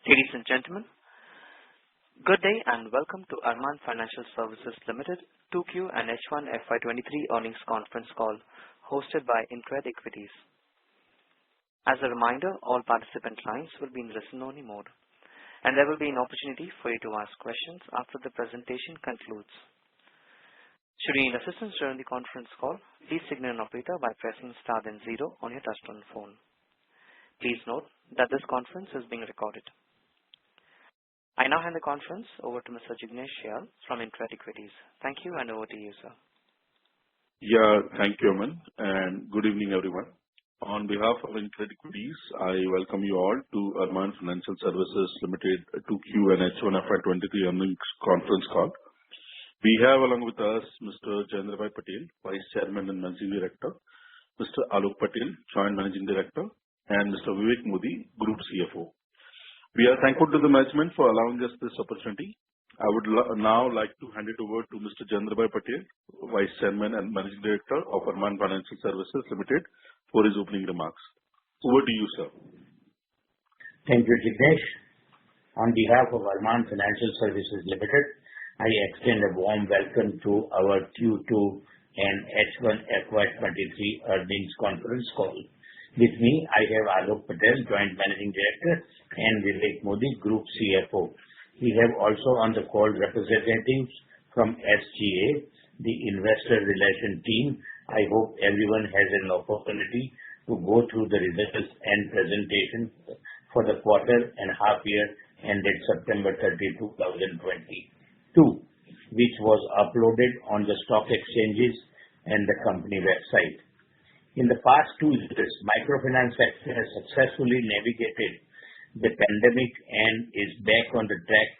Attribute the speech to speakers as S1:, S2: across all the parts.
S1: Ladies and gentlemen, good day and welcome to Arman Financial Services Limited 2Q and H1 FY2023 earnings conference call hosted by InCred Equities. As a reminder, all participant lines will be in listen-only mode, and there will be an opportunity for you to ask questions after the presentation concludes. Should you need assistance during the conference call, please signal an operator by pressing star then 0 on your touchtone phone. Please note that this conference is being recorded. I now hand the conference over to Mr. Jignesh Shial from InCred Equities. Thank you, and over to you, sir.
S2: Yeah, thank you, Arman, and good evening, everyone. On behalf of InCred Equities, I welcome you all to Arman Financial Services Limited 2Q and H1 FY2023 earnings conference call. We have along with us Mr. Jendrabhai Patel, Vice Chairman and Managing Director, Mr. Alok Patel, Joint Managing Director, and Mr. Vivek Modi, Group CFO. We are thankful to the management for allowing us this opportunity. I would now like to hand it over to Mr. Jendrabhai Patel, Vice Chairman and Managing Director of Arman Financial Services Limited, for his opening remarks. Over to you, sir.
S3: Thank you, Jignesh. On behalf of Arman Financial Services Limited, I extend a warm welcome to our Q2 and H1 FY2023 earnings conference call. With me, I have Alok Patel, Joint Managing Director, and Vivek Modi, Group CFO. We have also on the call representatives from SGA, the Investor Relations team. I hope everyone has an opportunity to go through the results and presentation for the quarter and half year ended September 30, 2022, which was uploaded on the stock exchanges and the company website. In the past 2 years, microfinance sector has successfully navigated the pandemic and is back on the track,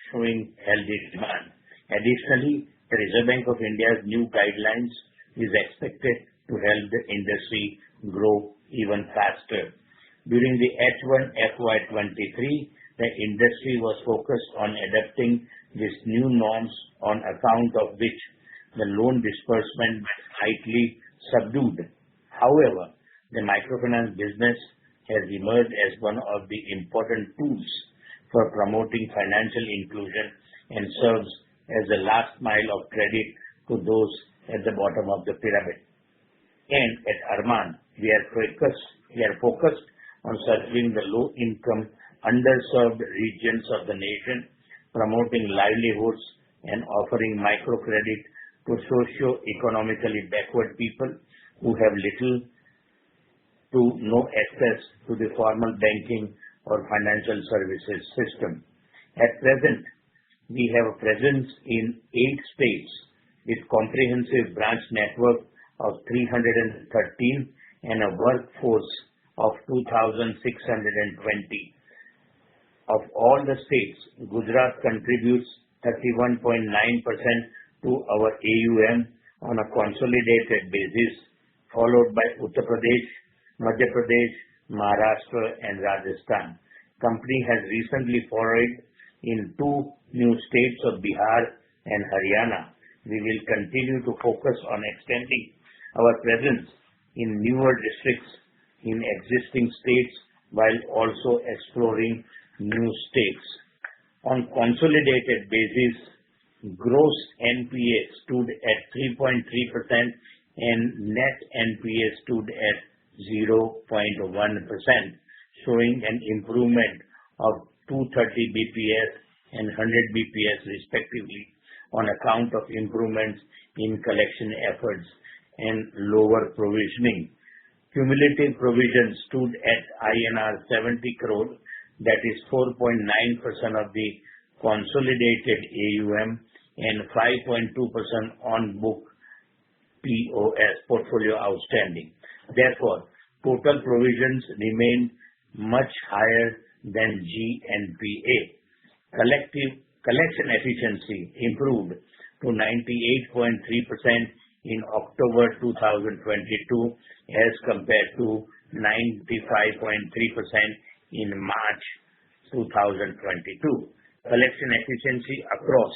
S3: showing healthy demand. Additionally, the Reserve Bank of India's new guidelines is expected to help the industry grow even faster. During the H1 FY2023, the industry was focused on adapting these new norms, on account of which the loan disbursement was slightly subdued. However, the microfinance business has emerged as one of the important tools for promoting financial inclusion and serves as the last mile of credit to those at the bottom of the pyramid. And at Arman, we are focused on serving the low-income, underserved regions of the nation, promoting livelihoods and offering microcredit to socio-economically backward people who have little to no access to the formal banking or financial services system. At present, we have a presence in 8 states with comprehensive branch network of 313 and a workforce of 2,620. Of all the states, Gujarat contributes 31.9% to our AUM on a consolidated basis, followed by Uttar Pradesh, Madhya Pradesh, Maharashtra, and Rajasthan. Company has recently forayed in 2 new states of Bihar and Haryana. We will continue to focus on extending our presence in newer districts in existing states while also exploring new states. On consolidated basis, gross NPA stood at 3.3% and net NPA stood at 0.1%, showing an improvement of 230 bps and 100 bps respectively on account of improvements in collection efforts and lower provisioning. Cumulative provisions stood at INR 70 crore, that is 4.9% of the consolidated AUM and 5.2% on book POS, portfolio outstanding. Therefore, total provisions remain much higher than GNPA. Collection efficiency improved to 98.3% in October 2022 as compared to 95.3% in March 2022. Collection efficiency across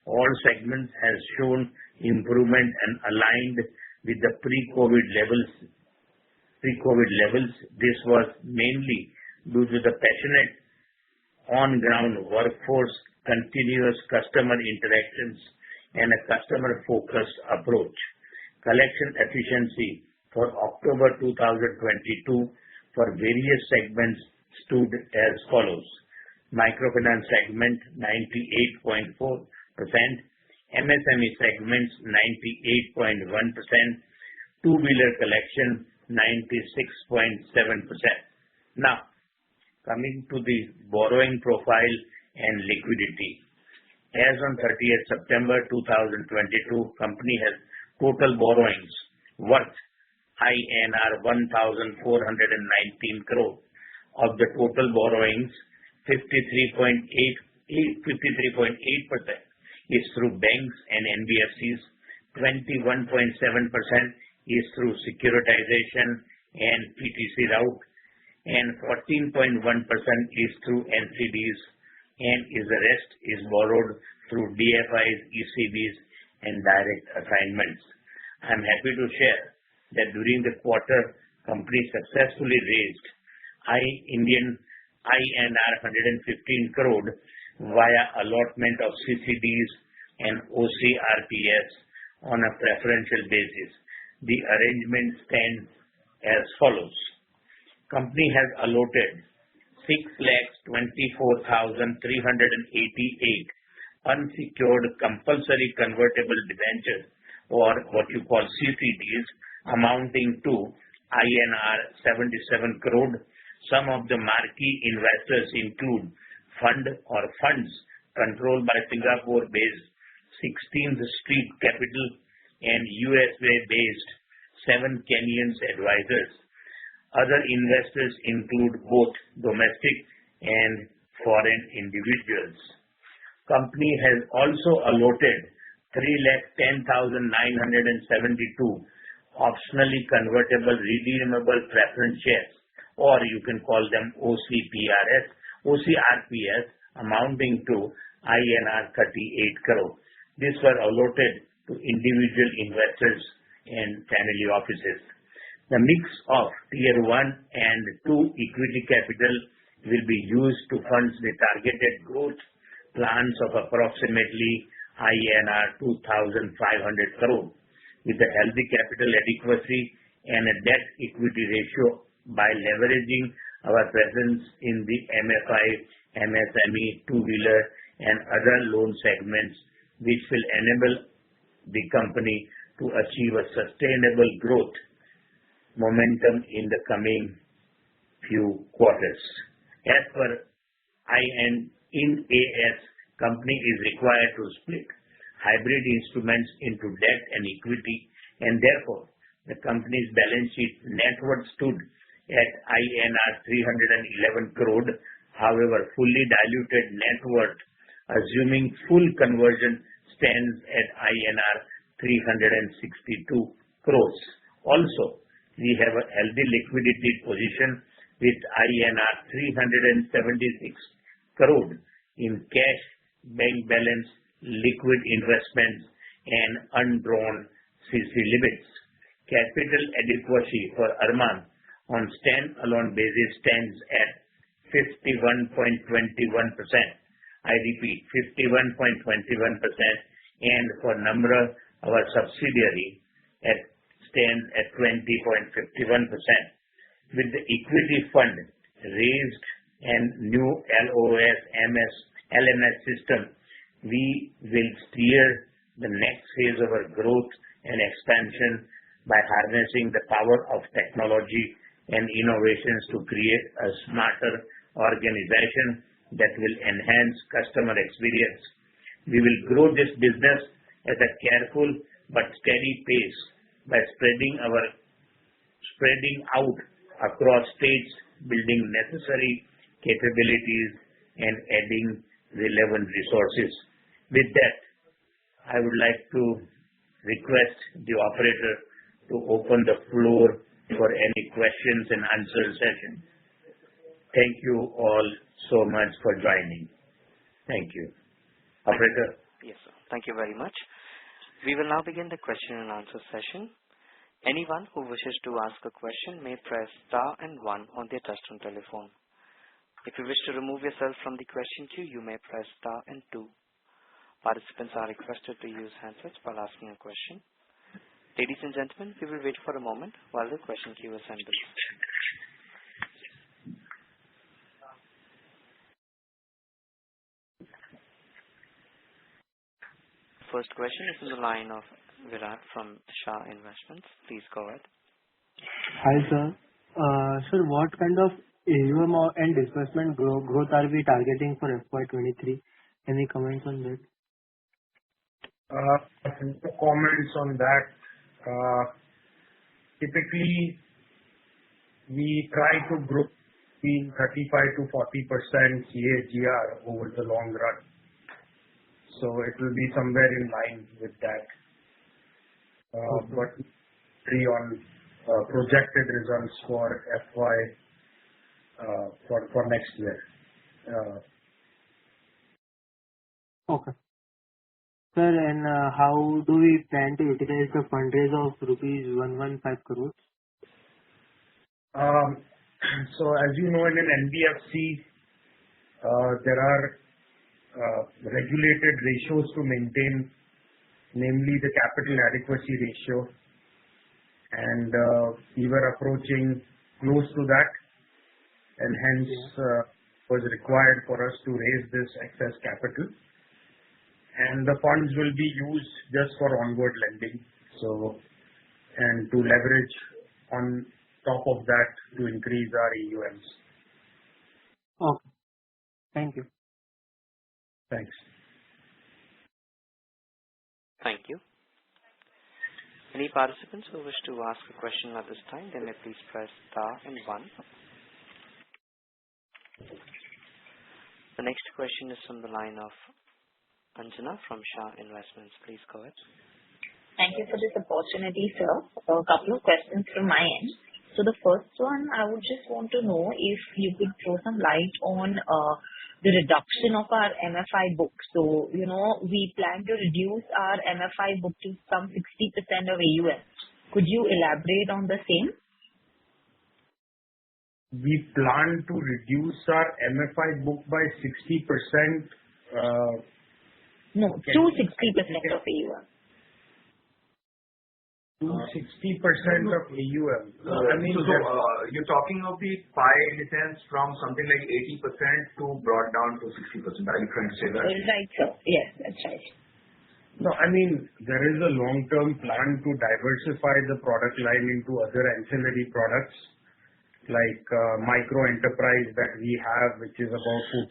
S3: all segments has shown improvement and aligned with the pre-COVID levels. This was mainly due to the passionate on-ground workforce, continuous customer interactions, and a customer-focused approach. Collection efficiency for October 2022 for various segments stood as follows: Microfinance segment 98.4%, MSME segments 98.1%, two-wheeler collection 96.7%. Now, coming to the borrowing profile and liquidity. As on 30th September 2022, company has total borrowings worth INR 1,419 crore. Of the total borrowings, 53.8% is through banks and NBFCs, 21.7% is through securitization and PTC route, and 14.1% is through NCDs, and the rest is borrowed through DFIs, ECBs, and direct assignments. I am happy to share that during the quarter, company successfully raised INR 115 crore via allotment of CCDs and OCRPS on a preferential basis. The arrangement stands as follows. Company has allotted 6,24,388 unsecured compulsory convertible debentures, or what you call CCDs, amounting to INR 77 crore. Some of the marquee investors include funds controlled by Singapore-based 16th Street Capital and USA-based 7 Kenyans Advisors. Other investors include both domestic and foreign individuals. Company has also allotted 3,10,972 optionally convertible redeemable preference shares, or you can call them OCRPS, amounting to INR 38 crore. These were allotted to individual investors and family offices. The mix of Tier 1 and 2 equity capital will be used to fund the targeted growth plans of approximately INR 2,500 crore, with a healthy capital adequacy and a debt equity ratio by leveraging our presence in the MFI, MSME, two-wheeler, and other loan segments, which will enable the company to achieve a sustainable growth momentum in the coming few quarters. As per Ind AS, company is required to split hybrid instruments into debt and equity, and therefore the company's balance sheet net worth stood at INR 311 crore. However, fully diluted net worth, assuming full conversion, stands at INR 362 crores. Also, we have a healthy liquidity position with INR 376 crore in cash, bank balance, liquid investments, and undrawn CC limits. Capital adequacy for Arman on stand-alone basis stands at 51.21%. I repeat, 51.21%, and for Namra, our subsidiary, stands at 20.51%. With the equity fund raised and new LMS system, we will steer the next phase of our growth and expansion by harnessing the power of technology and innovations to create a smarter organization that will enhance customer experience. We will grow this business at a careful but steady pace by spreading out across states, building necessary capabilities, and adding relevant resources. With that, I would like to request the operator to open the floor for any questions and answer session. Thank you all so much for joining. Thank you. Operator?
S1: Yes, sir. Thank you very much. We will now begin the question and answer session. Anyone who wishes to ask a question may press star and one on their touchtone telephone. If you wish to remove yourself from the question queue, you may press star and 2. Participants are requested to use handsets while asking a question. Ladies and gentlemen, we will wait for a moment while the question queue assembles. First question is in the line of Virat from Shah Investments. Please go ahead.
S4: Hi, sir. Sir, what kind of AUM and disbursement growth are we targeting for FY23? Any comments on that?
S3: The comments on that, typically we try to grow between 35 to 40% CAGR over the long run. So it will be somewhere in line with that. But on projected results for for next year.
S4: Okay. Sir, and how do we plan to utilize the fundraise of rupees 115 crores?
S3: So as you know, in an NBFC, there are regulated ratios to maintain, namely the capital adequacy ratio, and we were approaching close to that, and hence was required for us to raise this excess capital. And the funds will be used just for onward lending, and to leverage on top of that to increase our AUMs.
S4: Okay. Thank you.
S3: Thanks.
S1: Thank you. Any participants who wish to ask a question at this time, they may please press star and 1. The next question is from the line of Anjana from Shah Investments. Please go ahead.
S5: Thank you for this opportunity, sir. A couple of questions from my end. So the first one, I would just want to know if you could throw some light on the reduction of our MFI book. So, we plan to reduce our MFI book to some 60% of AUM. Could you elaborate on the same?
S3: We plan to reduce our MFI book by 60%.
S5: No, to 60% of AUM.
S3: To 60% of AUM.
S6: You're talking of the pie in a sense from something like 80% to brought down to 60%. Are you trying to say that?
S5: Right, sir. Yes, that's right.
S3: No, there is a long-term plan to diversify the product line into other ancillary products like micro enterprise that we have, which is about 14% of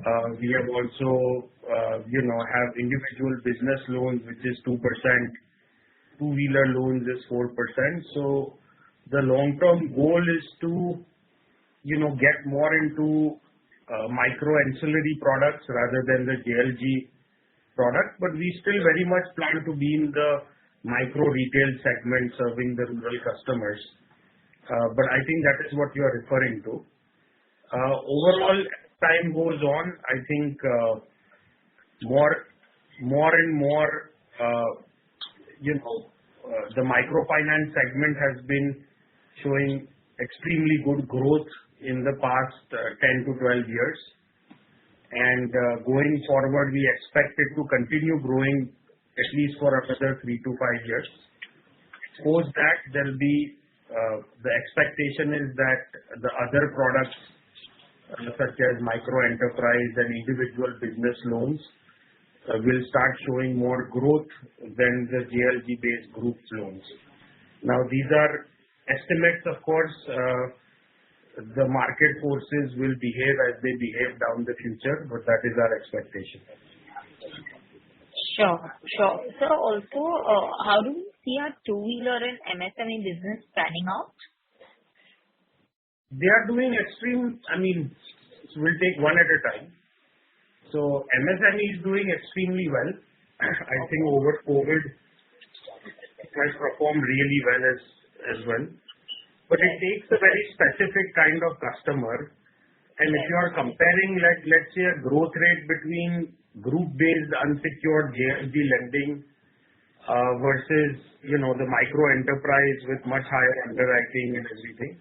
S3: our business. We have also have individual business loans, which is 2%. Two-wheeler loans is 4%. So the long-term goal is to, get more into micro ancillary products rather than the JLG product. But we still very much plan to be in the micro retail segment serving the rural customers. But I think that is what you are referring to. Overall, as time goes on, I think more and more, the microfinance segment has been showing extremely good growth in the past 10 to 12 years. And going forward, we expect it to continue growing at least for another 3 to 5 years. Post that, there will be the expectation is that the other products such as micro enterprise and individual business loans will start showing more growth than the JLG-based group loans. Now, these are estimates, of course. The market forces will behave as they behave down the future, but that is our expectation.
S5: Sure. So also, how do you see our two-wheeler and MSME business panning out?
S3: They are doing we'll take one at a time. So MSME is doing extremely well. I think over COVID, it has performed really well as well. But it takes a very specific kind of customer. And if you are comparing, let's say, a growth rate between group-based unsecured JLG lending versus, the micro enterprise with much higher underwriting and everything,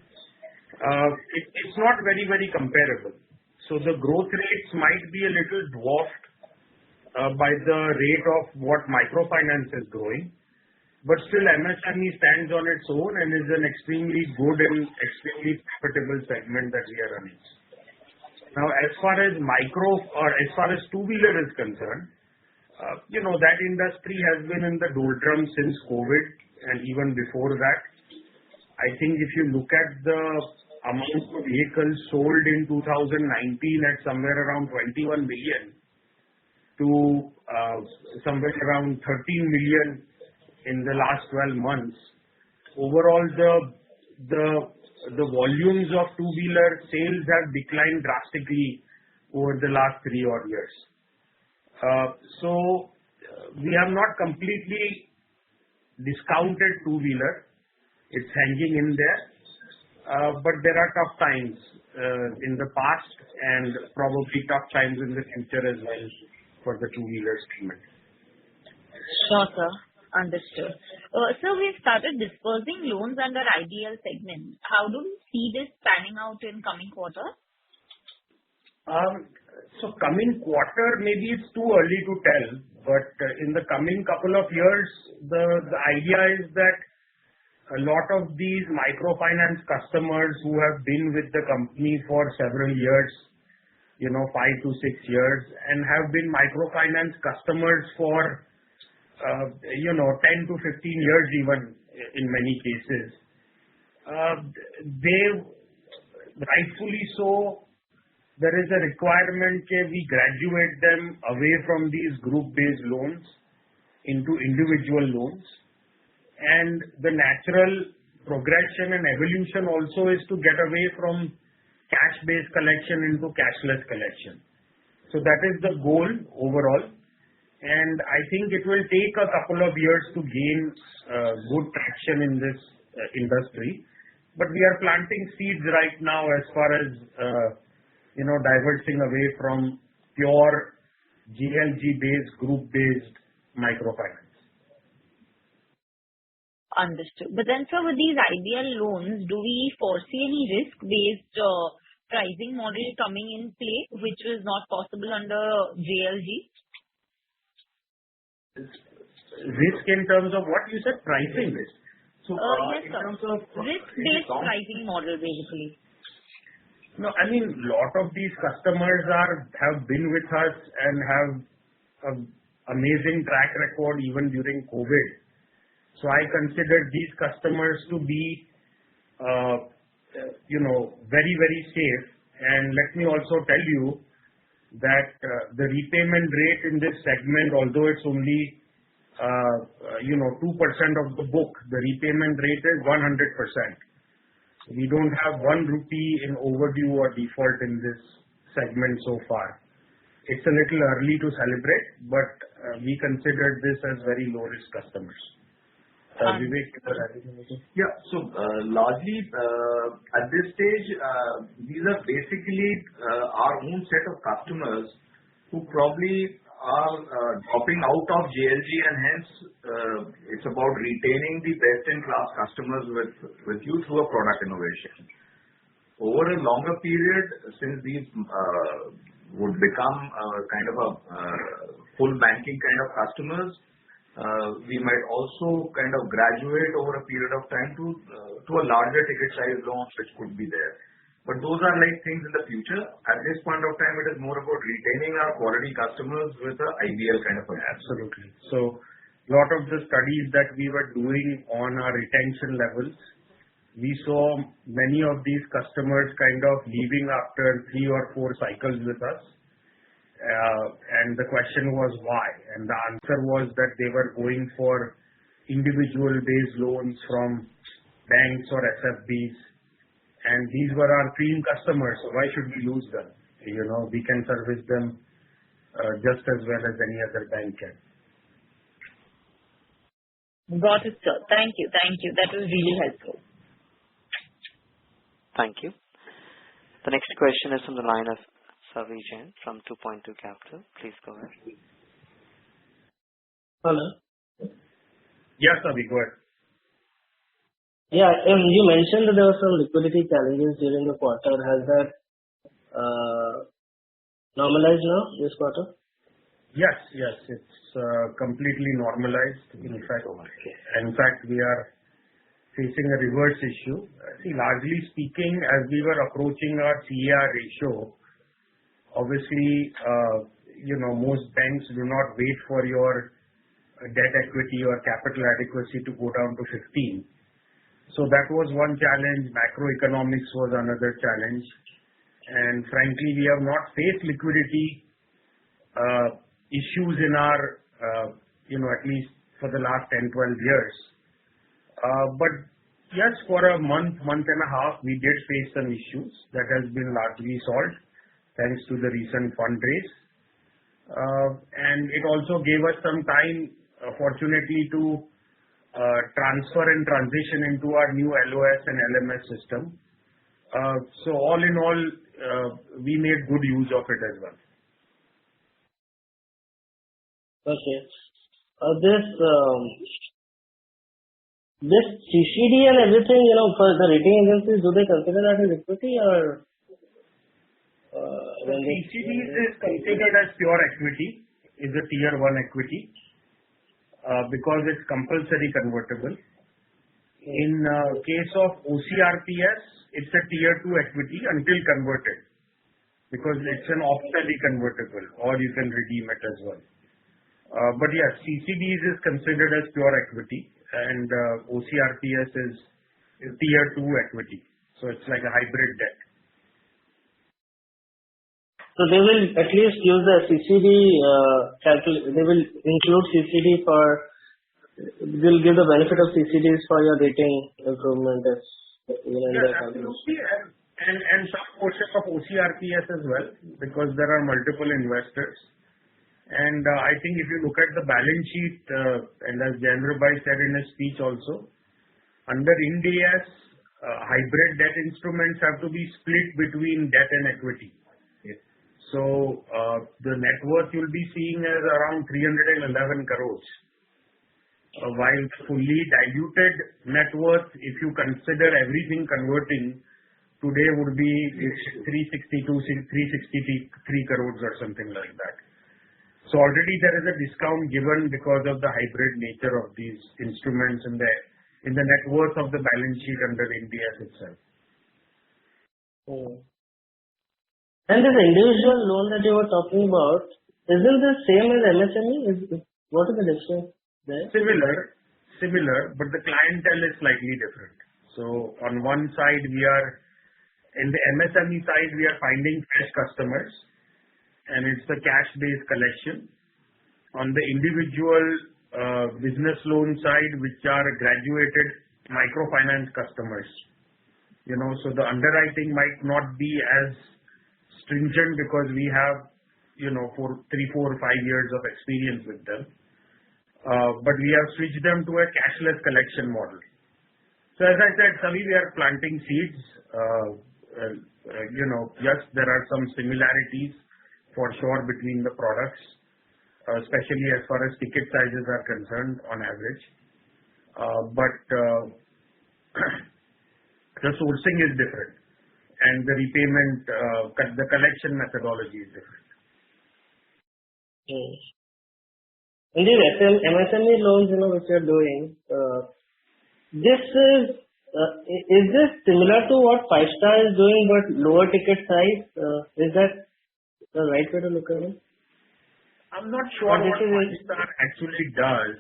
S3: It's not very, very comparable. So the growth rates might be a little dwarfed by the rate of what microfinance is growing, but still MSME stands on its own and is an extremely good and extremely profitable segment that we are running. Now, as far as micro or as far as two-wheeler is concerned, that industry has been in the doldrums since COVID and even before that. I think if you look at the amount of vehicles sold in 2019 at somewhere around 21 million to somewhere around 13 million in the last 12 months, overall the volumes of two-wheeler sales have declined drastically over the last 3 odd years. So we have not completely discounted two-wheeler. It's hanging in there. But there are tough times in the past and probably tough times in the future as well for the two-wheeler segment.
S5: Sure, sir. Understood. Sir, we've started dispersing loans under IDL segment. How do we see this panning out in coming quarter?
S3: So coming quarter, maybe it's too early to tell, but in the coming couple of years, the idea is that a lot of these microfinance customers who have been with the company for several years, 5 to 6 years, and have been microfinance customers for 10 to 15 years even in many cases, they rightfully so, there is a requirement that we graduate them away from these group-based loans into individual loans. And the natural progression and evolution also is to get away from cash-based collection into cashless collection. So that is the goal overall. And I think it will take a couple of years to gain good traction in this industry. But we are planting seeds right now as far as diverting away from pure GLG-based, group-based microfinance.
S5: Understood. But then, sir, with these IDL loans, do we foresee any risk-based pricing model coming in play, which was not possible under JLG?
S3: Risk in terms of what you said? Pricing risk?
S5: So, yes, sir. Risk-based pricing model, basically.
S3: No, I mean, a lot of these customers have been with us and have an amazing track record even during COVID. So I consider these customers to be, very, very safe. And let me also tell you that the repayment rate in this segment, although it's only 2% of the book, the repayment rate is 100%. We don't have 1 rupee in overdue or default in this segment so far. It's a little early to celebrate, but we consider this as very low-risk customers. Vivek,
S6: yeah. So largely at this stage, these are basically our own set of customers who probably are dropping out of JLG, and hence it's about retaining the best-in-class customers with you through a product innovation. Over a longer period, since these would become kind of a full banking kind of customers, we might also kind of graduate over a period of time to a larger ticket size loans which could be there. But those are like things in the future. At this point of time, it is more about retaining our quality customers with an ideal kind of a.
S3: Absolutely. So a lot of the studies that we were doing on our retention levels, we saw many of these customers kind of leaving after 3 or 4 cycles with us. And the question was why? And the answer was that they were going for individual-based loans from banks or SFBs. And these were our dream customers, so why should we lose them? We can service them just as well as any other bank can.
S5: Got it, sir. Thank you. That was really helpful.
S1: Thank you. The next question is from the line of Savi Jain from 2.2 Capital. Please go ahead.
S7: Hello.
S3: Yes, Savi, go ahead.
S7: Yeah, you mentioned that there were some liquidity challenges during the quarter. Has that normalized now this quarter?
S8: Yes, it's completely normalized. In fact, we are facing a reverse issue. See, largely speaking, as we were approaching our CAR ratio, obviously, most banks do not wait for your debt equity or capital adequacy to go down to 15. So that was one challenge. Macroeconomics was another challenge. And frankly, we have not faced liquidity issues in our, at least for the last 10, 12 years. But yes, for a month and a half, we did face some issues that has been largely solved thanks to the recent fundraise. And it also gave us some time, fortunately, to transfer and transition into our new LOS and LMS system. So all in all, we made good use of it as well.
S7: Okay. This CCD and everything, for the rating agencies, do they consider that as equity or?
S8: CCD is considered as pure equity, is a tier 1 equity, because it's compulsory convertible. In case of OCRPS, it's a tier 2 equity until converted, because it's an optionally convertible, or you can redeem it as well. But yes, CCDs is considered as pure equity, and OCRPS is tier 2 equity. So it's like a hybrid debt.
S7: So they will at least use the CCD they will include CCD they'll give the benefit of CCDs for your rating improvement as
S8: Yes, absolutely. And some portion of OCRPS as well, because there are multiple investors. And I think if you look at the balance sheet, and as Jayendra Bhai said in his speech also, under Ind AS, hybrid debt instruments have to be split between debt and equity. So the net worth you'll be seeing is around 311 crores. While fully diluted net worth, if you consider everything converting, today would be 363 crores or something like that. So already there is a discount given because of the hybrid nature of these instruments in the net worth of the balance sheet under Ind AS itself.
S7: And this individual loan that you were talking about, isn't the same as MSME? What is the difference there?
S8: Similar, but the clientele is slightly different. So on one side, in the MSME side, we are finding fresh customers, and it's the cash-based collection. On the individual business loan side, which are graduated microfinance customers. So the underwriting might not be as stringent because we have, 3, 4, 5 years of experience with them. But we have switched them to a cashless collection model. So as I said, Savi, we are planting seeds. Yes, there are some similarities for sure between the products, especially as far as ticket sizes are concerned on average. But the sourcing is different, and the repayment, the collection methodology is different.
S7: In these MSME loans, which you're doing, is this similar to what 5-Star is doing, but lower ticket size? Is that the right way to look at it?
S8: I'm not sure what 5-Star actually does.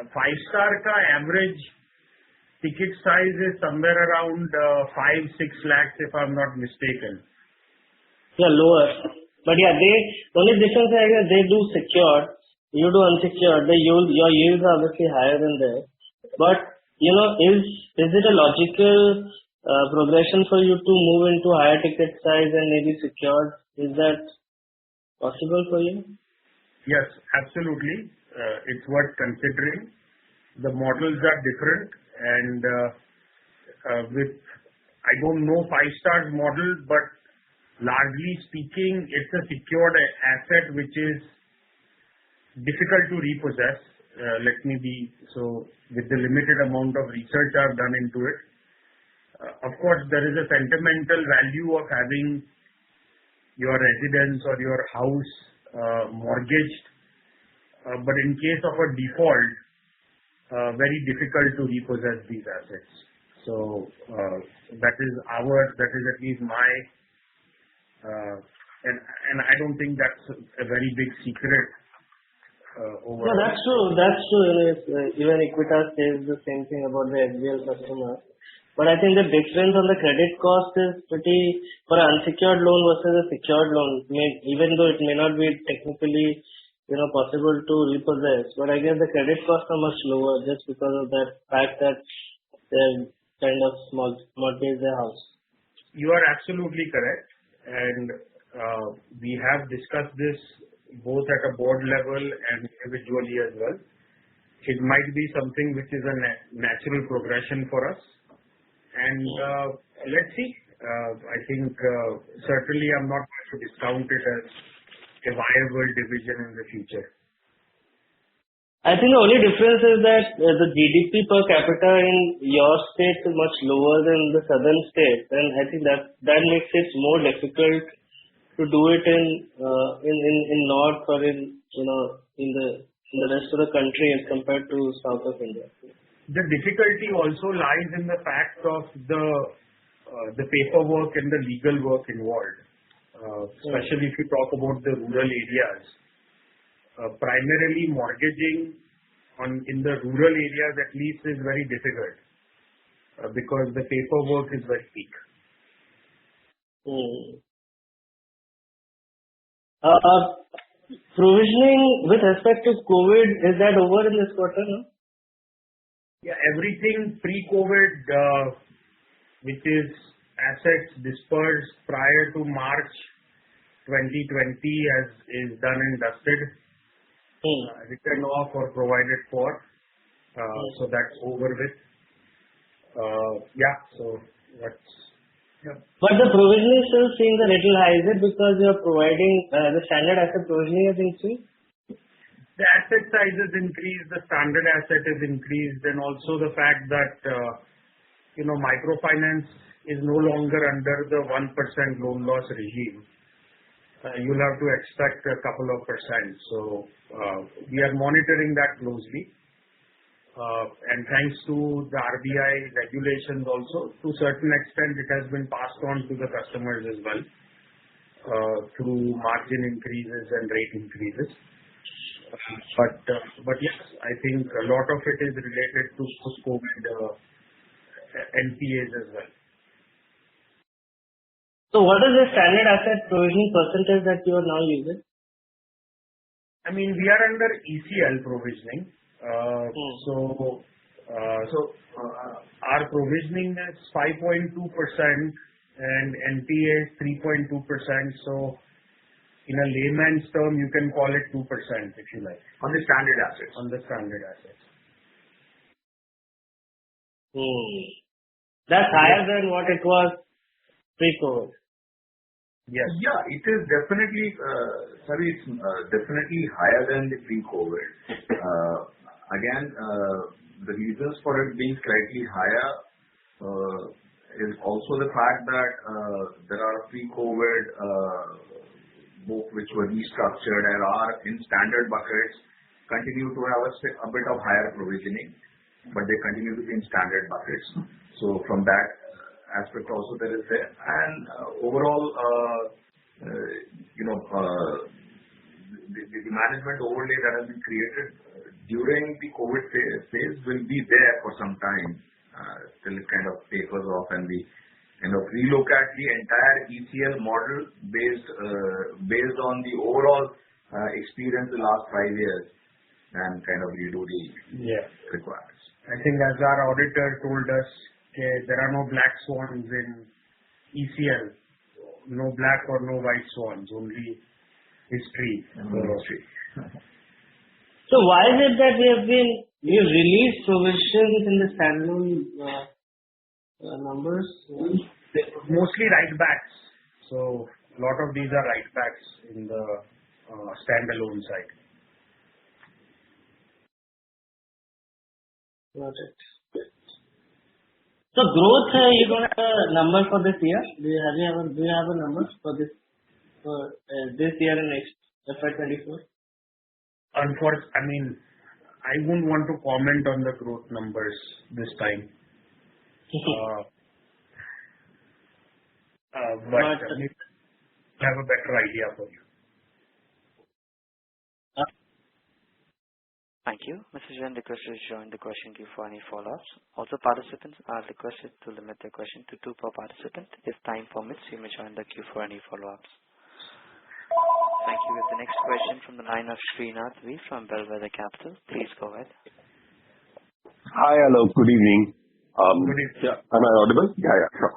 S8: 5-Star ka average ticket size is somewhere around 5-6 lakhs, if I'm not mistaken.
S7: Yeah, lower. But yeah, the only difference is they do secured, you do unsecured. Your yields are obviously higher than theirs. But is it a logical progression for you to move into higher ticket size and maybe secured? Is that possible for you?
S8: Yes, absolutely. It's worth considering. The models are different, and I don't know 5-Star's model, but largely speaking, it's a secured asset which is difficult to repossess, with the limited amount of research I've done into it, of course, there is a sentimental value of having your residence or your house mortgaged, but in case of a default, very difficult to repossess these assets. So that is at least my, and I don't think that's a very big secret overall.
S7: No, that's true. That's true. Even Equitas says the same thing about the SBL customer. But I think the difference on the credit cost is pretty, for an unsecured loan versus a secured loan, even though it may not be technically possible to repossess, but I guess the credit costs are much lower just because of that fact that they're kind of mortgage their house.
S8: You are absolutely correct, and we have discussed this both at a board level and individually as well. It might be something which is a natural progression for us, and let's see. I think certainly I'm not going to discount it as a viable division in the future.
S7: I think the only difference is that the GDP per capita in your state is much lower than the southern states, and I think that makes it more difficult to do it in north or in the rest of the country as compared to south of India.
S8: The difficulty also lies in the fact of the paperwork and the legal work involved, especially if you talk about the rural areas. Primarily mortgaging in the rural areas at least is very difficult because the paperwork is very weak.
S7: Provisioning with respect to COVID, is that over in this quarter? No?
S8: Yeah, everything pre-COVID, which is assets dispersed prior to March 2020 is done and dusted. Written off or provided for, so that's over with.
S7: But the provisioning still seems a little high. Is it because you are providing the standard asset provisioning has increased?
S8: The asset size has increased, the standard asset has increased, and also the fact that microfinance is no longer under the 1% loan loss regime. You'll have to expect a couple of percent. So we are monitoring that closely. And thanks to the RBI regulations also, to a certain extent, it has been passed on to the customers as well through margin increases and rate increases. But yes, I think a lot of it is related to post-COVID NPAs as well.
S7: So what is the standard asset provisioning percentage that you are now using?
S8: I mean, we are under ECL provisioning. So our provisioning is 5.2% and NPA is 3.2%. So in a layman's term, you can call it 2% if you like.
S6: On the standard assets.
S8: On the standard assets.
S7: That's higher than what it was pre-COVID.
S8: Yes.
S6: Yeah, it is definitely, it's definitely higher than the pre-COVID. Again, the reasons for it being slightly higher is also the fact that there are pre-COVID book which were restructured and are in standard buckets, continue to have a bit of higher provisioning, but they continue to be in standard buckets. So from that aspect also there is there. And overall, the management overlay that has been created during the COVID phase will be there for some time till it kind of tapers off and we relook at the entire ECL model based on the overall experience the last 5 years and kind of redo the requirements.
S8: I think as our auditor told us, there are no black swans in ECL, no black or no white swans, only history.
S7: So why is it that we have released provisions in the standalone numbers?
S8: Mostly write-backs. So a lot of these are write-backs in the standalone side.
S7: Got it. So growth, you don't have a number for this year? Do you have a number for this year and next FY24?
S8: Unfortunately, I wouldn't want to comment on the growth numbers this time. But I have a better idea for you.
S1: Thank you. Mr. Jain requested to join the question queue for any follow-ups. Also, participants are requested to limit their question to 2 per participant. If time permits, you may join the queue for any follow-ups. Thank you. With the next question from the line of Srinath V from Bellwether Capital. Please go ahead.
S9: Hi, hello. Good evening.
S8: Good evening.
S9: Yeah. Am I audible? Yeah, sure.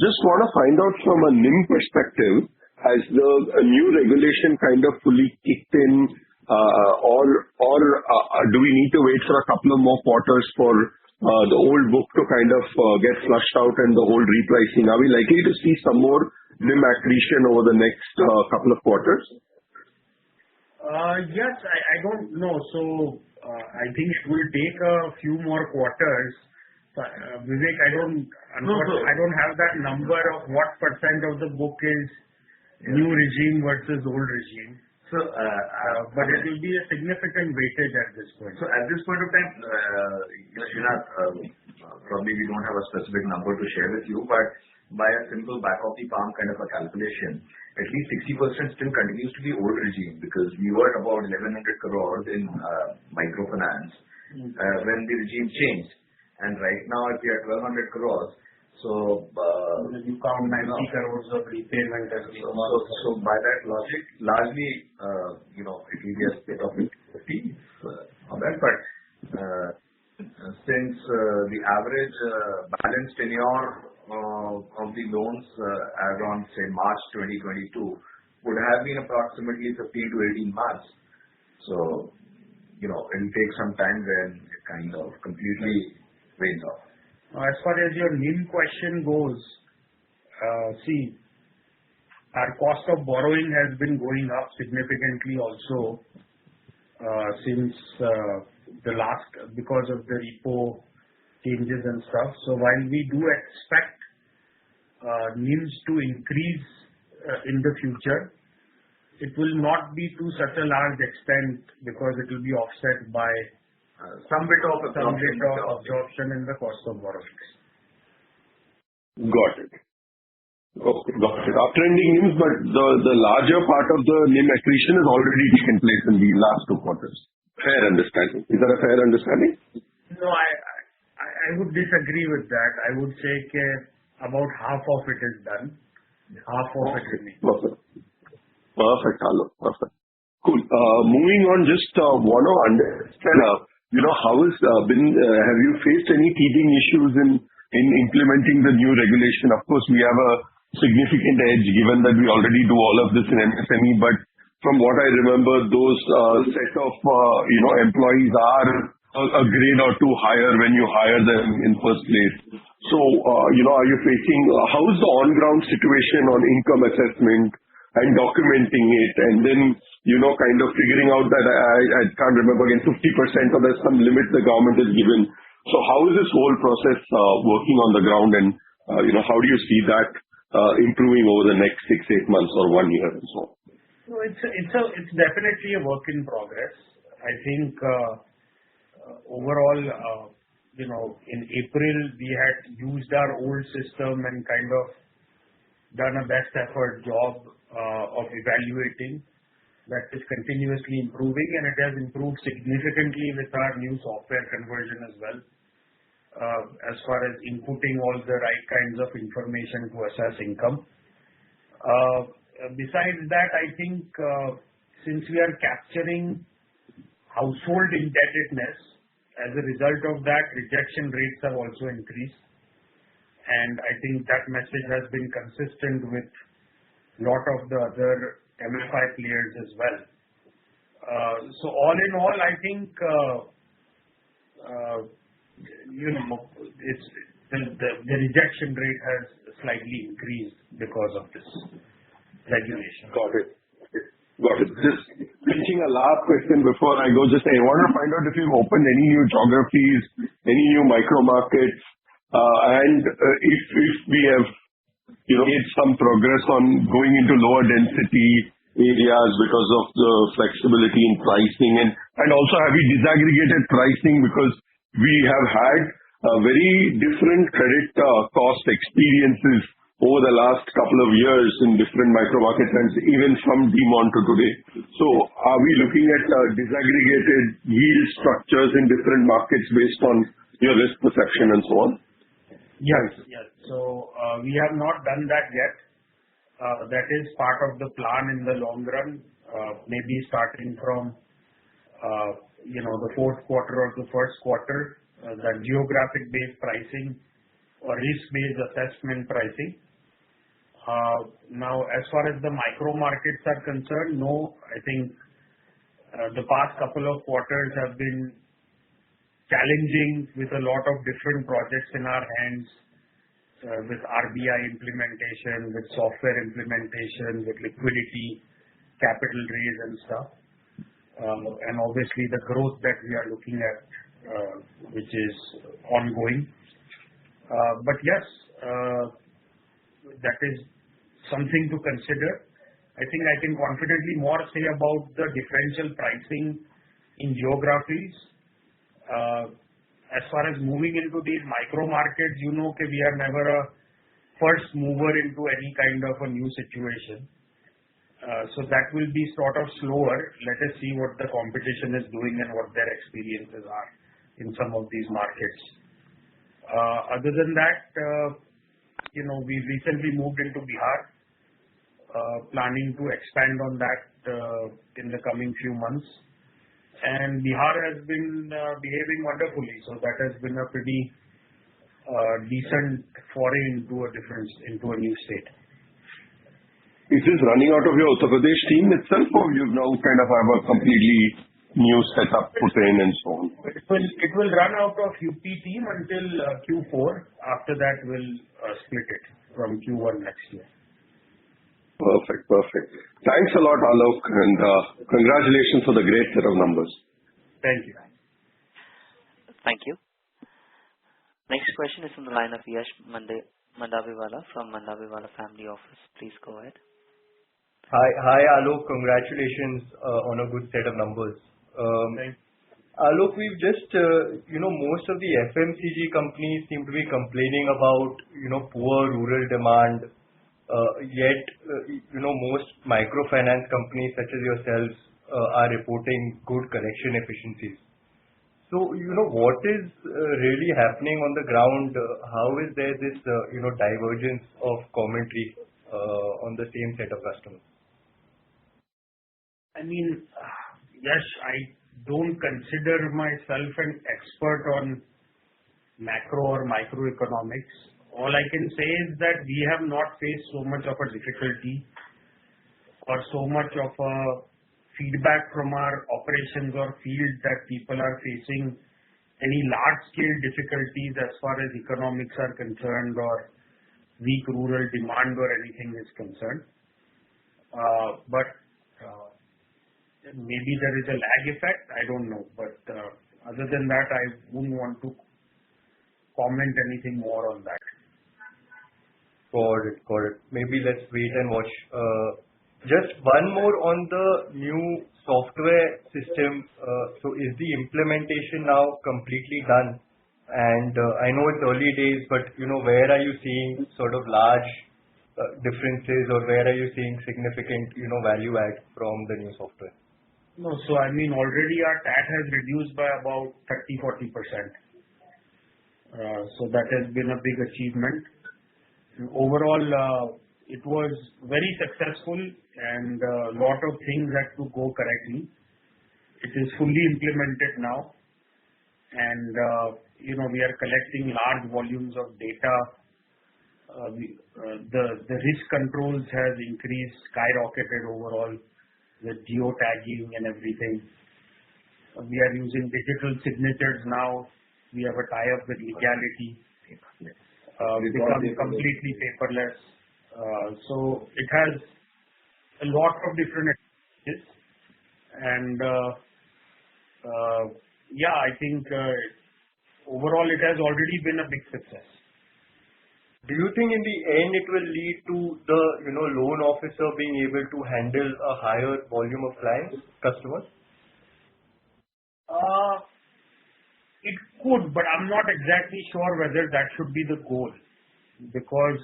S9: Just want to find out from a NIM perspective, has the new regulation kind of fully kicked in, or do we need to wait for a couple of more quarters for the old book to kind of get flushed out and the whole repricing? Are we likely to see some more NIM accretion over the next couple of quarters?
S8: Yes, I don't know. So I think it will take a few more quarters. Vivek, I don't have that number of what percent of the book is new regime versus old regime.
S6: So,
S8: but it will be a significant weightage at this point.
S6: So at this point of time, Srinath, probably we don't have a specific number to share with you, but by a simple back of the palm kind of a calculation, at least 60% still continues to be old regime, because we were at about 1,100 crores in microfinance when the regime changed. And right now, if we are 1,200 crores, so
S8: you count 90 crores of repayment as well.
S6: So by that logic, largely, it will be a split of 50 on that. But since the average balance tenure of the loans as on, say, March 2022 would have been approximately 15 to 18 months. So, it will take some time when it kind of completely wanes off.
S8: As far as your NIM question goes, see, our cost of borrowing has been going up significantly also since the last, because of the repo changes and stuff. So while we do expect NIMs to increase in the future, it will not be to such a large extent, because it will be offset by
S6: some bit of
S8: absorption in the cost of borrowings.
S9: Got it. Okay, got it. Uptrending NIMs, but the larger part of the NIM accretion has already taken place in the last 2 quarters. Fair understanding. Is that a fair understanding?
S8: No, I would disagree with that. I would say about half of it is done. Half of it remains.
S9: Perfect, Alok. Perfect. Cool. Moving on, just want to understand, how has have you faced any teething issues in implementing the new regulation? Of course, we have a significant edge given that we already do all of this in MSME, but from what I remember, those set of employees are a grade or 2 higher when you hire them in first place. So, are you facing, how is the on-ground situation on income assessment and documenting it, and then, kind of figuring out that I can't remember again, 50% or there's some limit the government has given. So how is this whole process working on the ground, and, how do you see that improving over the next 6-8 months or 1 year and so on?
S8: No, it's definitely a work in progress. I think overall, in April we had used our old system and kind of done a best effort job of evaluating. That is continuously improving, and it has improved significantly with our new software conversion as well, as far as inputting all the right kinds of information to assess income. Besides that, I think since we are capturing household indebtedness, as a result of that, rejection rates have also increased. And I think that message has been consistent with a lot of the other MFI players as well. So all in all, I think the rejection rate has slightly increased because of this regulation.
S9: Got it. Just finishing a last question before I go, I want to find out if you've opened any new geographies any new micro markets, and if we have made some progress on going into lower density areas because of the flexibility in pricing, and also have we disaggregated pricing because we have had very different credit cost experiences over the last couple of years in different micro markets and even from Demon to today. So are we looking at disaggregated yield structures in different markets based on your risk perception and so on?
S8: Yes. So we have not done that yet. That is part of the plan in the long run, maybe starting from the fourth quarter or the first quarter, that geographic-based pricing or risk-based assessment pricing. Now, as far as the micro markets are concerned, no, I think the past couple of quarters have been challenging with a lot of different projects in our hands, with RBI implementation, with software implementation, with liquidity, capital raise and stuff. And obviously the growth that we are looking at, which is ongoing. But yes, that is something to consider. I think I can confidently more say about the differential pricing in geographies. As far as moving into these micro markets, we are never a first mover into any kind of a new situation. So that will be sort of slower. Let us see what the competition is doing and what their experiences are in some of these markets. Other than that, we recently moved into Bihar, planning to expand on that in the coming few months. And Bihar has been behaving wonderfully, so that has been a pretty decent foray into a new state.
S9: Is this running out of your Uttar Pradesh team itself, or you now kind of have a completely new setup put in and so on?
S8: It will run out of UP team until Q4. After that, we'll split it from Q1 next year.
S9: Perfect. Thanks a lot, Alok, and congratulations for the great set of numbers.
S8: Thank you.
S1: Thank you. Next question is from the line of Yash Mandaviwala from Mandaviwala Family Office. Please go ahead.
S10: Hi, Alok. Congratulations on a good set of numbers.
S8: Thanks.
S10: Alok, we've just, most of the FMCG companies seem to be complaining about, poor rural demand. Yet, most microfinance companies such as yourselves are reporting good collection efficiencies. So, what is really happening on the ground? How is there this, divergence of commentary on the same set of customers?
S8: I mean, yes, I don't consider myself an expert on macro or microeconomics. All I can say is that we have not faced so much of a difficulty or so much of a feedback from our operations or field that people are facing any large-scale difficulties as far as economics are concerned or weak rural demand or anything is concerned. But maybe there is a lag effect. I don't know. But other than that, I wouldn't want to comment anything more on that.
S10: Got it. Maybe let's wait and watch. Just one more on the new software system. So is the implementation now completely done? And I know it's early days, but where are you seeing sort of large differences, or where are you seeing significant value add from the new software?
S8: No, so I mean already our TAT has reduced by about 30-40%. So that has been a big achievement. Overall, it was very successful and a lot of things had to go correctly. It is fully implemented now, and we are collecting large volumes of data. The risk controls has increased, skyrocketed overall with geotagging and everything. We are using digital signatures now. We have a tie-up with Legality. Become completely paperless. So it has a lot of different advantages, and I think overall it has already been a big success.
S10: Do you think in the end it will lead to the loan officer being able to handle a higher volume of clients, customers?
S8: It could, but I'm not exactly sure whether that should be the goal, because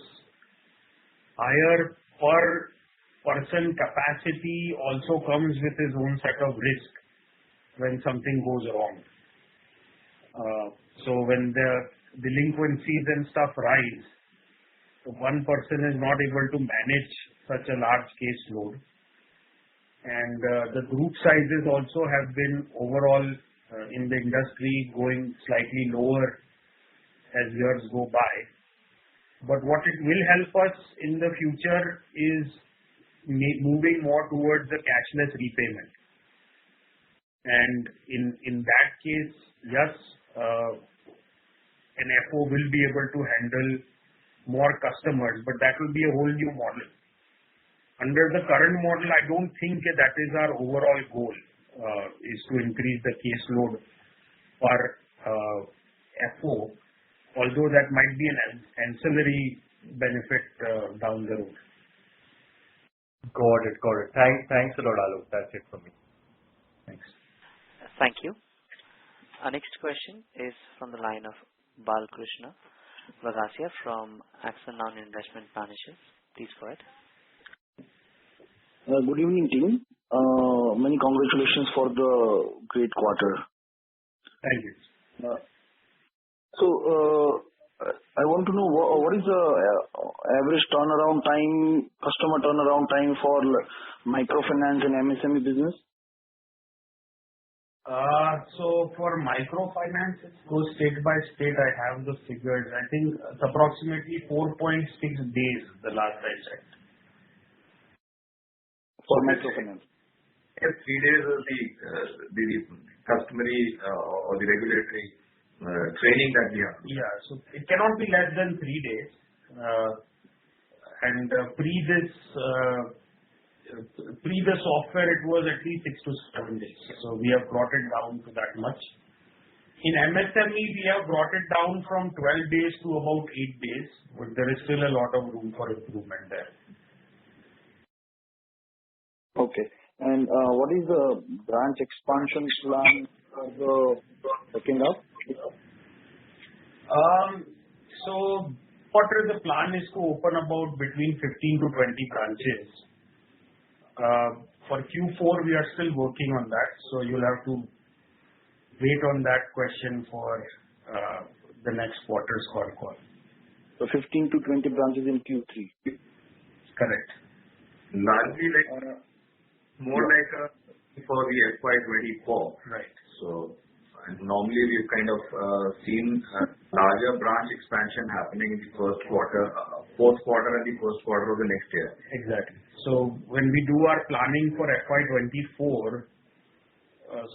S8: higher per person capacity also comes with its own set of risk when something goes wrong. So when the delinquencies and stuff rise, one person is not able to manage such a large caseload. And the group sizes also have been overall in the industry going slightly lower as years go by. But what it will help us in the future is moving more towards the cashless repayment. And in that case, yes, an FO will be able to handle more customers, but that will be a whole new model. Under the current model, I don't think that is our overall goal, is to increase the caseload per FO, although that might be an ancillary benefit down the road.
S10: Got it. Thanks a lot, Alok. That's it from me.
S8: Thanks.
S1: Thank you. Our next question is from the line of Balkrishna Vagasia from Axon Non-Investment Managers. Please go ahead.
S11: Good evening, team. Many congratulations for the great quarter.
S8: Thank you.
S11: I want to know what is the average turnaround time, customer turnaround time for microfinance and MSME business?
S8: So for microfinance, it goes state by state. I have the figures. I think it's approximately 4.6 days, the last I checked.
S11: For microfinance?
S6: Yes, 3 days of the customary or the regulatory training that we have.
S8: Yeah, so it cannot be less than 3 days. And pre the software, it was at least 6 to 7 days. So we have brought it down to that much. In MSME, we have brought it down from 12 days to about 8 days, but there is still a lot of room for improvement there.
S11: Okay. And what is the branch expansion plan for the second half?
S8: So the plan is to open about between 15 to 20 branches. For Q4, we are still working on that, so you'll have to wait on that question for the next quarter's call.
S11: So 15 to 20 branches in Q3?
S8: Correct.
S6: Largely more like for the FY24.
S8: Right.
S6: So normally we've kind of seen larger branch expansion happening in the fourth quarter and the first quarter of the next year.
S8: Exactly. So when we do our planning for FY24,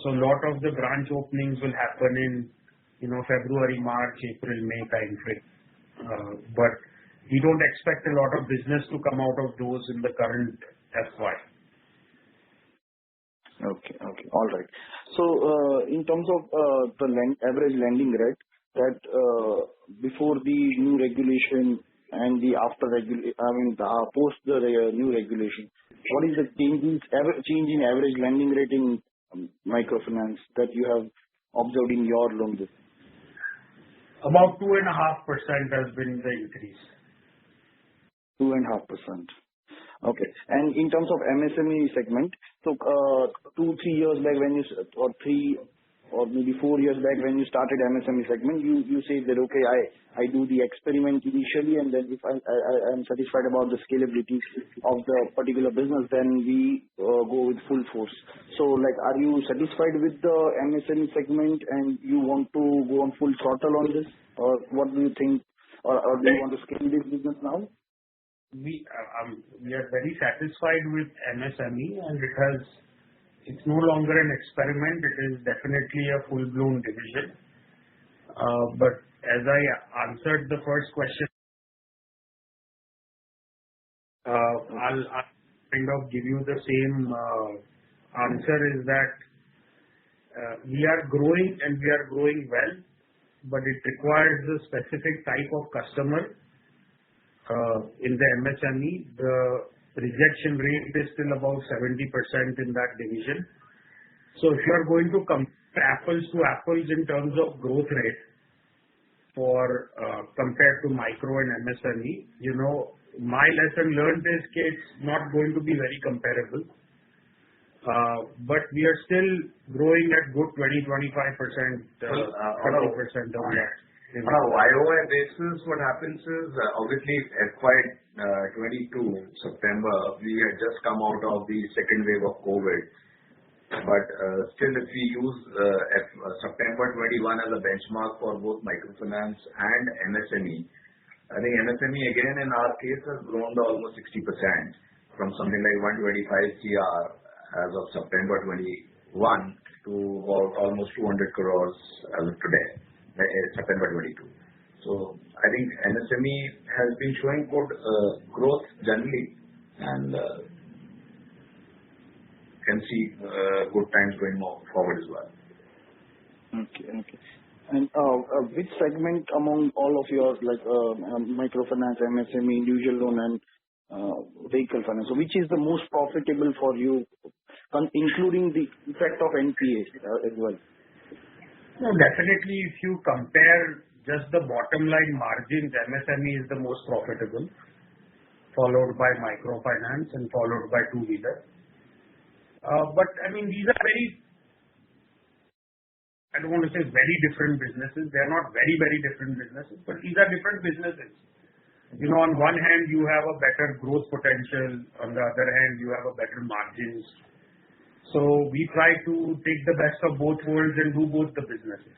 S8: so a lot of the branch openings will happen in February, March, April, May time frame. But we don't expect a lot of business to come out of those in the current FY.
S11: Okay. All right. So in terms of the average lending rate, that before the new regulation and the post the new regulation, what is the change in average lending rate in microfinance that you have observed in your loan book?
S8: About 2.5% has been the increase.
S11: 2.5%. Okay. And in terms of MSME segment, so 2-3 years back or maybe 4 years back when you started MSME segment, you say that, okay, I do the experiment initially, and then if I'm satisfied about the scalability of the particular business, then we go with full force. So are you satisfied with the MSME segment and you want to go on full throttle on this? Or what do you think? Or do you want to scale this business now?
S8: We are very satisfied with MSME, and it's no longer an experiment. It is definitely a full-blown division. But as I answered the first question, I'll kind of give you the same answer, is that we are growing and we are growing well, but it requires a specific type of customer. In the MSME, the rejection rate is still about 70% in that division. So if you are going to compare apples to apples in terms of growth rate for compared to micro and MSME, my lesson learned is it's not going to be very comparable. But we are still growing at good 20-25%, 30% of that.
S6: On a YOY basis, what happens is, obviously, FY22 September, we had just come out of the second wave of COVID. But still, if we use September 21 as a benchmark for both microfinance and MSME, I think MSME again in our case has grown to almost 60% from something like 125 CR as of September 21 to about almost 200 crores as of today, September 22. So I think MSME has been showing good growth generally and can see good times going forward as well.
S11: Okay. And which segment among all of your microfinance, MSME, individual loan, and vehicle finance, so which is the most profitable for you, including the effect of NPAs as well?
S8: No, definitely, if you compare just the bottom line margins, MSME is the most profitable, followed by microfinance and followed by two-wheeler. But I mean, these are I don't want to say very different businesses. They are not very, very different businesses, but these are different businesses. On one hand, you have a better growth potential. On the other hand, you have a better margins. So we try to take the best of both worlds and do both the businesses.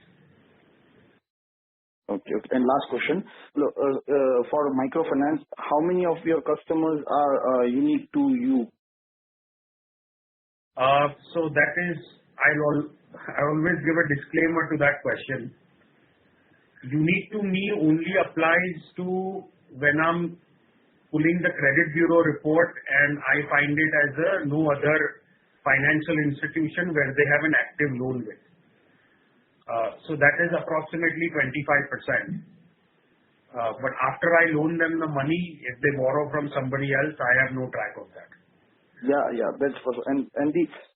S11: Okay. And last question. For microfinance, how many of your customers are unique to you?
S8: So that is, I always give a disclaimer to that question. Unique to me only applies to when I'm pulling the credit bureau report and I find it as no other financial institution where they have an active loan with. So that is approximately 25%. But after I loan them the money, if they borrow from somebody else, I have no track of that.
S11: Yeah, that's for sure. And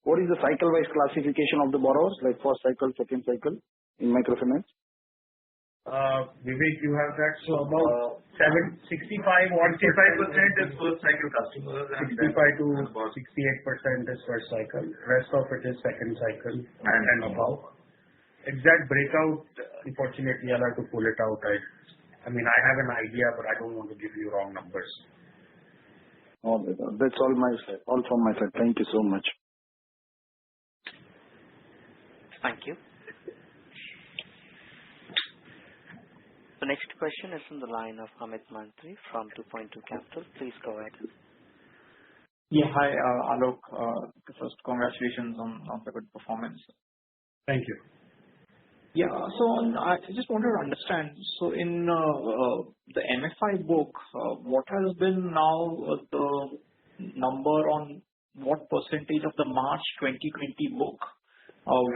S11: what is the cycle-wise classification of the borrowers, like first cycle, second cycle in microfinance?
S8: Vivek, you have that. So about 65% is first cycle customers, 65 to 68% is first cycle. Rest of it is second cycle and above. Exact breakout, unfortunately, I'll have to pull it out. I mean, I have an idea, but I don't want to give you wrong numbers.
S11: That's all from my side. Thank you so much.
S1: Thank you. The next question is from the line of Amit Mantri from 2.2 Capital. Please go ahead.
S12: Yeah, hi, Alok. First, congratulations on the good performance.
S8: Thank you.
S12: Yeah, so I just wanted to understand, so in the MFI book, what has been now the number on what percentage of the March 2020 book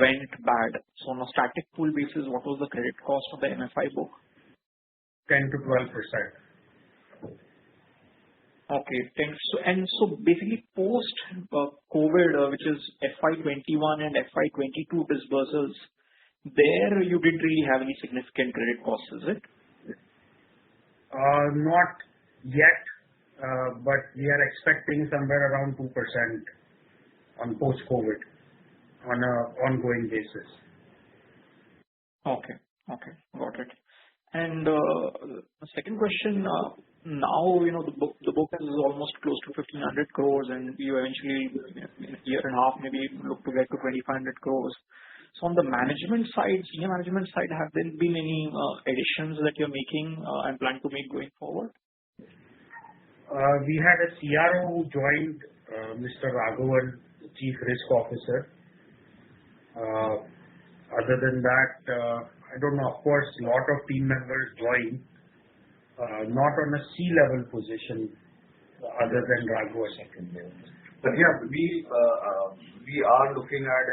S12: went bad? So on a static pool basis, what was the credit cost of the MFI book?
S8: 10 to 12%.
S12: Okay, thanks. So basically post COVID, which is FY21 and FY22 disbursals, there you didn't really have any significant credit costs, is it?
S8: Not yet, but we are expecting somewhere around 2% on post-COVID on an ongoing basis.
S12: Okay, got it. And the second question, now the book is almost close to 1,500 crores, and you eventually in a year and a half maybe look to get to 2,500 crores. So on the management side, senior management side, have there been any additions that you're making and plan to make going forward?
S8: We had a CRO who joined, Mr. Raghavan, Chief Risk Officer. Other than that, I don't know. Of course, a lot of team members joined, not on a C-level position, other than Raghavan second level.
S6: But yeah, we are looking at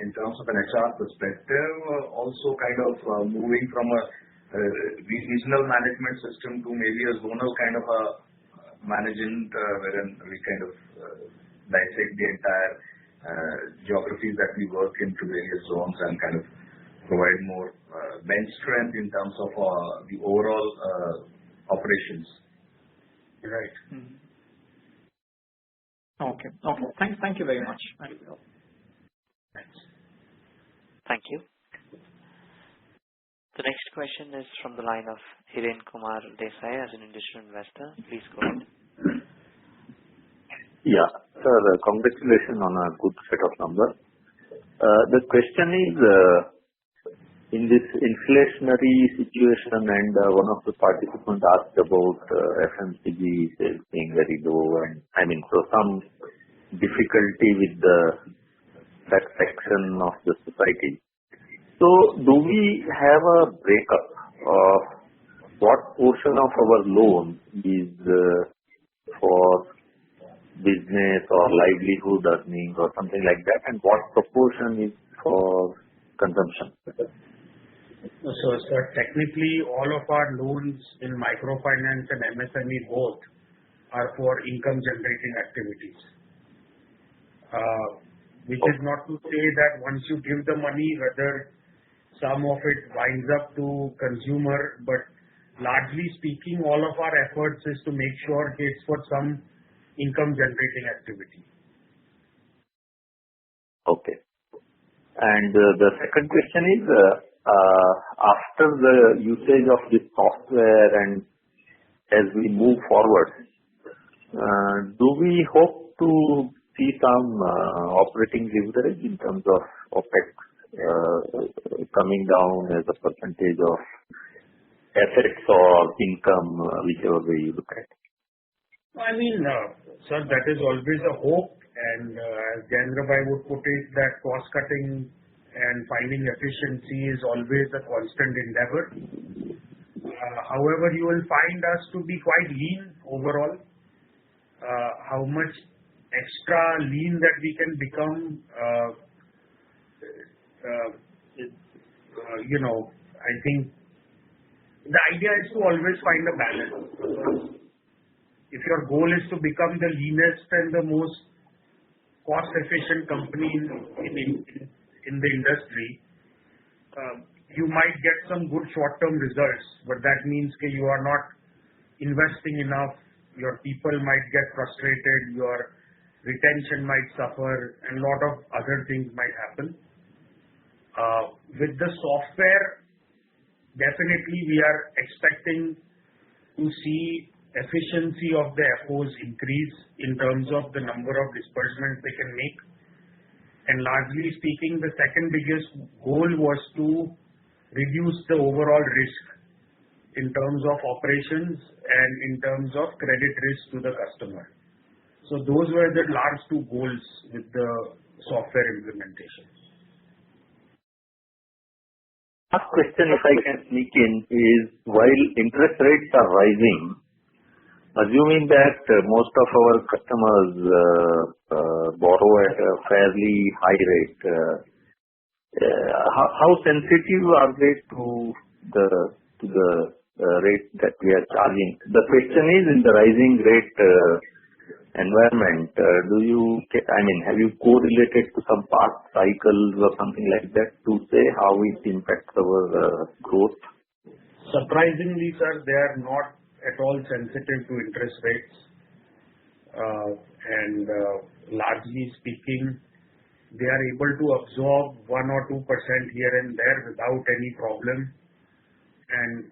S6: in terms of an HR perspective, also kind of moving from a regional management system to maybe a zonal kind of a management, wherein we kind of dissect the entire geographies that we work into various zones and kind of provide more bench strength in terms of the overall operations.
S8: Right.
S12: Mm-hmm. Okay. Thank you very much.
S8: Thanks.
S1: Thank you. The next question is from the line of Hiren Kumar Desai as an individual investor. Please go ahead.
S13: Yeah. Sir, congratulations on a good set of numbers. The question is, in this inflationary situation, and one of the participants asked about FMCG sales being very low, and so some difficulty with that section of the society. So, do we have a breakup of what portion of our loan is for business or livelihood earning or something like that, and what proportion is for consumption?
S8: So, sir, technically, all of our loans in microfinance and MSME both are for income-generating activities. Which is not to say that once you give the money, whether some of it winds up to consumer, but largely speaking, all of our efforts is to make sure it's for some income-generating activity.
S13: Okay. And the second question is, after the usage of this software and as we move forward, do we hope to see some operating leverage in terms of OPEX coming down as a percentage of assets or income, whichever way you look at?
S8: Sir, that is always a hope, and as Jayendra Bhai would put it, that cost cutting and finding efficiency is always a constant endeavor. However, you will find us to be quite lean overall. How much extra lean that we can become, I think the idea is to always find a balance. If your goal is to become the leanest and the most cost-efficient company in the industry, you might get some good short-term results, but that means that you are not investing enough. Your people might get frustrated, your retention might suffer, and a lot of other things might happen. With the software, definitely we are expecting to see efficiency of the FOs increase in terms of the number of disbursements they can make. And largely speaking, the second biggest goal was to reduce the overall risk in terms of operations and in terms of credit risk to the customer. So those were the large two goals with the software implementation.
S13: Last question, if I can sneak in, is while interest rates are rising, assuming that most of our customers borrow at a fairly high rate, how sensitive are they to the rate that we are charging? The question is, in the rising rate environment, have you correlated to some past cycles or something like that to say how it impacts our growth?
S8: Surprisingly, sir, they are not at all sensitive to interest rates. And largely speaking, they are able to absorb 1 or 2% here and there without any problem, and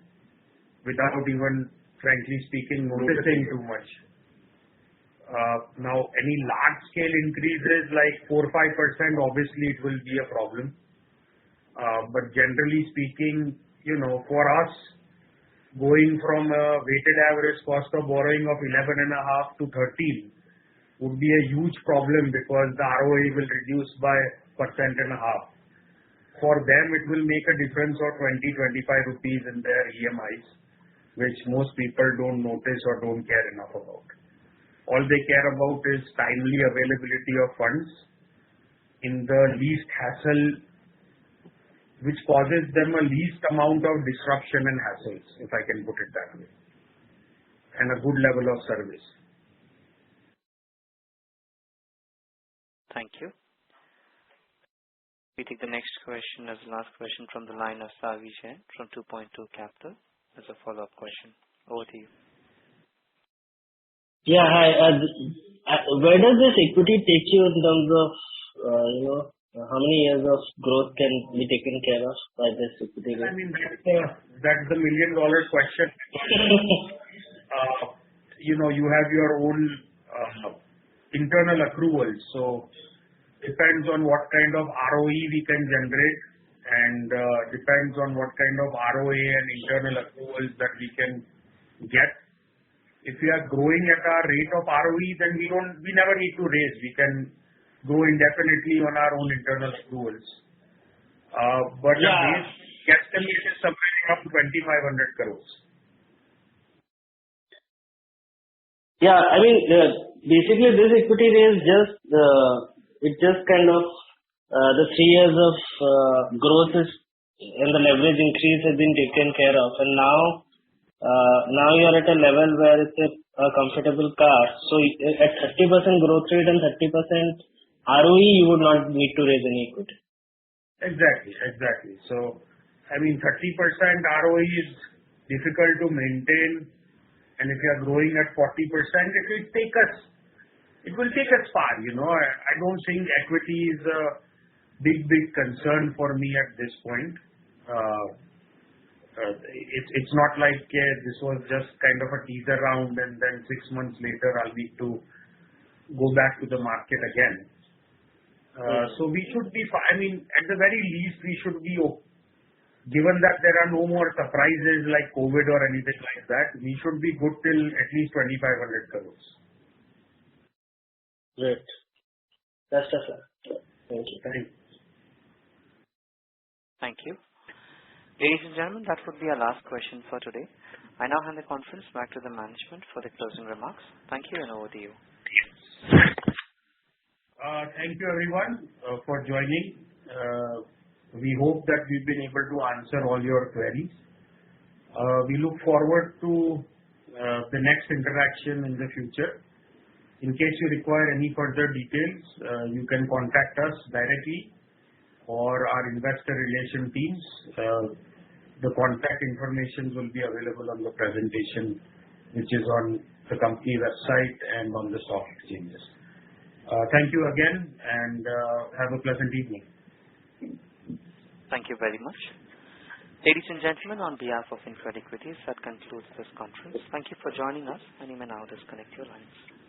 S8: without even, frankly speaking, noticing too much. Now, any large-scale increases like 4-5%, obviously it will be a problem. But generally speaking, for us, going from a weighted average cost of borrowing of 11.5 to 13 would be a huge problem because the ROA will reduce by 1.5%. For them, it will make a difference of 20-25 rupees in their EMIs, which most people don't notice or don't care enough about. All they care about is timely availability of funds in the least hassle, which causes them a least amount of disruption and hassles, if I can put it that way, and a good level of service.
S1: Thank you. We take the next question as the last question from the line of Savi Jain from 2.2 Capital as a follow-up question. Over to you.
S7: Yeah, hi. Where does this equity take you in terms of, how many years of growth can be taken care of by this equity raise?
S8: I mean, that's the million-dollar question. You have your own internal accruals. So depends on what kind of ROE we can generate and depends on what kind of ROA and internal accruals that we can get. If we are growing at our rate of ROE, then we never need to raise. We can grow indefinitely on our own internal accruals. But the base guesstimate is somewhere around 2,500 crores.
S7: Yeah, I mean, basically this equity raise just kind of the 3 years of growth is and the leverage increase has been taken care of, and now you are at a level where it's a comfortable car. So at 30% growth rate and 30% ROE, you would not need to raise any equity.
S8: Exactly. So, I mean, 30% ROE is difficult to maintain, and if you are growing at 40%, it will take us far. I don't think equity is a big concern for me at this point. It's not like this was just kind of a teaser round and then 6 months later I'll need to go back to the market again. So we should be, I mean, at the very least, we should be, given that there are no more surprises like COVID or anything like that, we should be good till at least 2,500 crores.
S7: Great. That's it. Thank you.
S1: Thank you. Ladies and gentlemen, that would be our last question for today. I now hand the conference back to the management for the closing remarks. Thank you, and over to you.
S8: Thank you, everyone, for joining. We hope that we've been able to answer all your queries. We look forward to the next interaction in the future. In case you require any further details, you can contact us directly or our investor relation teams. The contact information will be available on the presentation, which is on the company website and on the stock exchanges. Thank you again, and have a pleasant evening.
S1: Thank you very much. Ladies and gentlemen, on behalf of InCred Equities, that concludes this conference. Thank you for joining us, and you may now disconnect your lines.